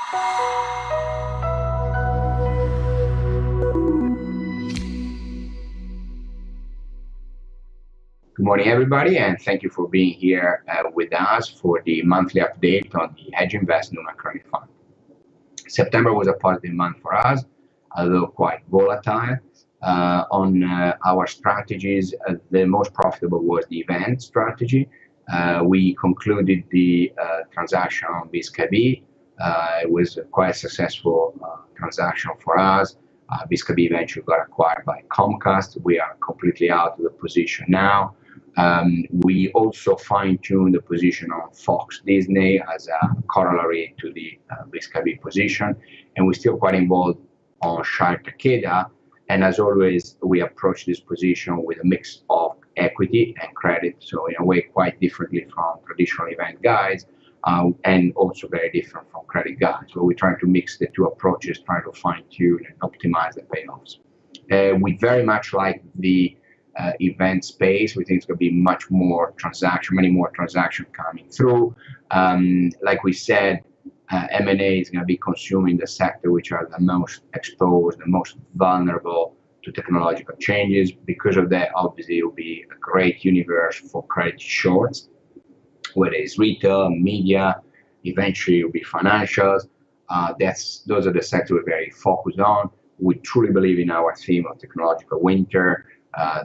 Good morning, everybody, and thank you for being here with us for the monthly update on the Hedge Invest Numa Credit Fund. September was a positive month for us, although quite volatile. On our strategies, the most profitable was the event strategy. We concluded the transaction on BSKB. It was quite a successful transaction for us. BSKB eventually got acquired by Comcast. We are completely out of the position now. We also fine-tuned the position on Fox Disney as a corollary to the BSKB position, and we're still quite involved on Shire Takeda. And as always, we approach this position with a mix of equity and credit, so in a way quite differently from traditional event guys, and also very different from credit guys. So we're trying to mix the two approaches, trying to fine-tune and optimize the payoffs. We very much like the event space. We think it's going to be many more transactions coming through. Like we said, M&A is going to be consuming the sector which are the most exposed, the most vulnerable to technological changes. Because of that, obviously, it will be a great universe for credit shorts, whether it's retail, media, eventually it will be financials. Those are the sectors we're very focused on. We truly believe in our theme of technological winter.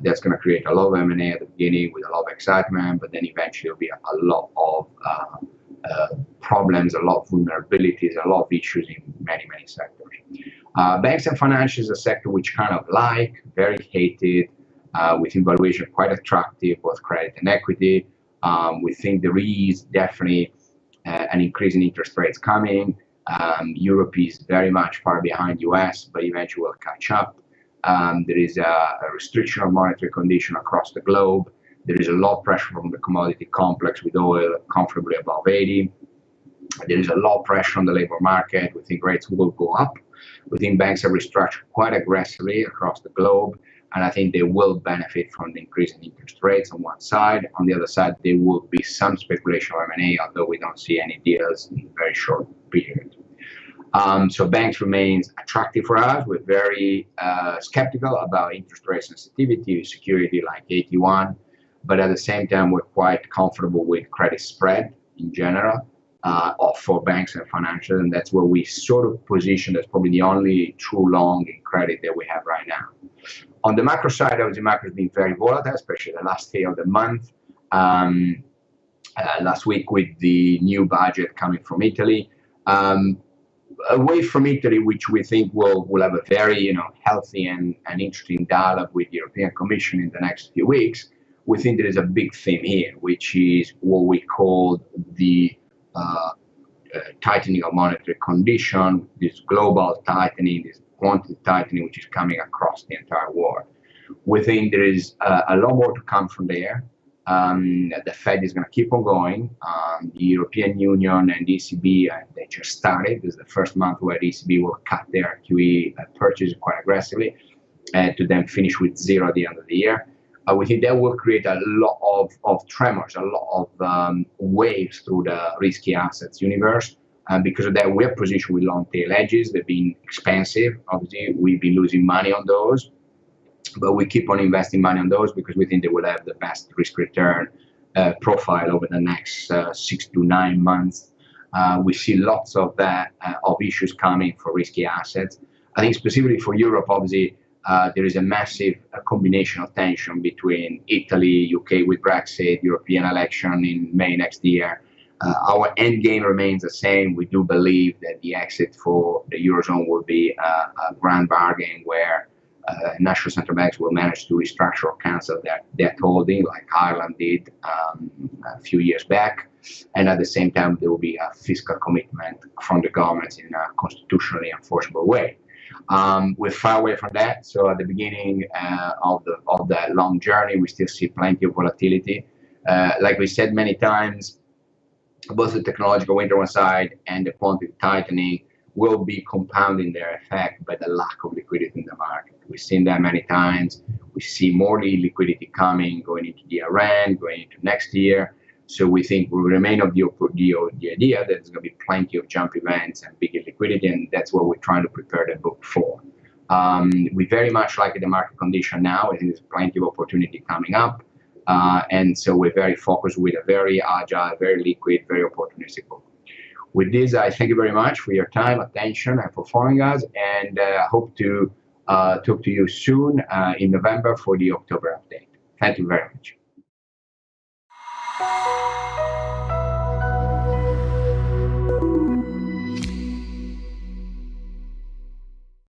That's going to create a lot of M&A at the beginning with a lot of excitement, but then eventually there'll be a lot of problems, a lot of vulnerabilities, a lot of issues in many sectors. Banks and financials is a sector which kind of very hated, with valuation quite attractive, both credit and equity. We think there is definitely an increase in interest rates coming. Europe is very much far behind US, but eventually will catch up. There is a restriction of monetary condition across the globe. There is a lot of pressure from the commodity complex with oil comfortably above 80. There is a lot of pressure on the labor market. We think rates will go up. We think banks have restructured quite aggressively across the globe, and I think they will benefit from the increase in interest rates on one side. On the other side, there will be some speculation of M&A, although we don't see any deals in a very short period. So banks remains attractive for us. We're very skeptical about interest rate sensitivity, security like AT1, but at the same time, we're quite comfortable with credit spread in general for banks and financials, and that's where we sort of position as probably the only true long in credit that we have right now. On the macro side, obviously, macro has been very volatile, especially the last day of the month. Last week with the new budget coming from Italy. Away from Italy, which we think will have a very healthy and interesting dialogue with the European Commission in the next few weeks, we think there is a big theme here, which is what we call the tightening of monetary condition, this global tightening, this quantitative tightening, which is coming across the entire world. We think there is a lot more to come from there. The Fed is going to keep on going. The European Union and the ECB, they just started. This is the first month where the ECB will cut their QE purchase quite aggressively to then finish with zero at the end of the year. We think that will create a lot of tremors, a lot of waves through the risky assets universe. And because of that, we're positioned with long tail hedges. They've been expensive. Obviously, we've been losing money on those. But we keep on investing money on those because we think they will have the best risk-return profile over the next 6 to 9 months. We see lots of that of issues coming for risky assets. I think specifically for Europe, obviously, there is a massive combination of tension between Italy, UK with Brexit, European election in May next year. Our end game remains the same. We do believe that the exit for the Eurozone will be a grand bargain where national central banks will manage to restructure or cancel their debt holding like Ireland did a few years back. And at the same time, there will be a fiscal commitment from the governments in a constitutionally enforceable way. We're far away from that. So at the beginning of that long journey, we still see plenty of volatility. Like we said many times, both the technological winter one side and the quantitative tightening will be compounding their effect by the lack of liquidity in the market. We've seen that many times. We see more liquidity coming, going into the year-end, going into next year. So we think we remain of the idea that there's going to be plenty of jump events and big liquidity, and that's what we're trying to prepare the book for. We very much like the market condition now. I think there's plenty of opportunity coming up. And so we're very focused with a very agile, very liquid, very opportunistic book. With this, I thank you very much for your time, attention, and for following us, and hope to talk to you soon in November for the October update. Thank you very much.